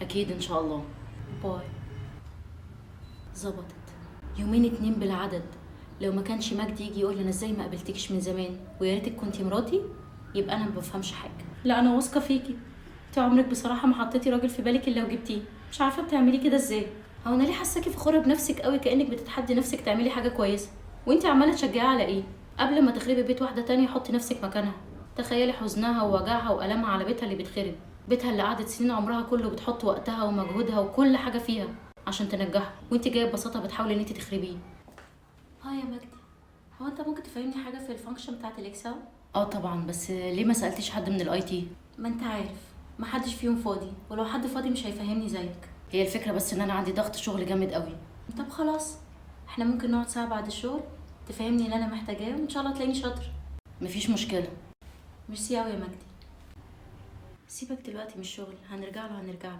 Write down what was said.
اكيد ان شاء الله. باي. ظبطت. يومين 2 بالعدد. لو ما كانش مجدي يجي يقول لي انا ازاي ما قابلتكش من زمان ويا ريتك كنتي مراتي، يبقى انا ما بفهمش حاجه. لا انا واثقه فيكي. انت عمرك بصراحه ما حطيتي راجل في بالك الا وجبتيه. مش عارفه بتعملي كده ازاي. هو انا ليه حاساكي فخوره بنفسك قوي كانك بتتحدي نفسك تعملي حاجه كويسه؟ وانت عماله تشجعي على ايه؟ قبل ما تخربي بيت واحده تانية حطي نفسك مكانها. تخيلي حزنها ووجعها والامها على بيتها اللي بيتخرب، بيتها اللي قعدت سنين عمرها كله بتحط وقتها ومجهودها وكل حاجه فيها عشان تنجحه، وانت جايه ببساطه بتحاولي ان انت تخربيه. ها يا مجدي، هو انت ممكن تفهمني حاجه في الفانكشن بتاعت الاكسل؟ اه طبعا، بس ليه ما سالتيش حد من الاي تي؟ ما انت عارف ما حدش فيهم فاضي، ولو حد فاضي مش هيفهمني زيك. هي الفكره بس ان انا عندي ضغط شغل جامد قوي. طب خلاص، احنا ممكن نقعد ساعه بعد الشغل تفهمني اللي انا محتاجاه وان شاء الله تلاقيني شاطر. مفيش مشكله. ميرسي قوي يا مجدي. سيبك دلوقتي من الشغل، هنرجع له.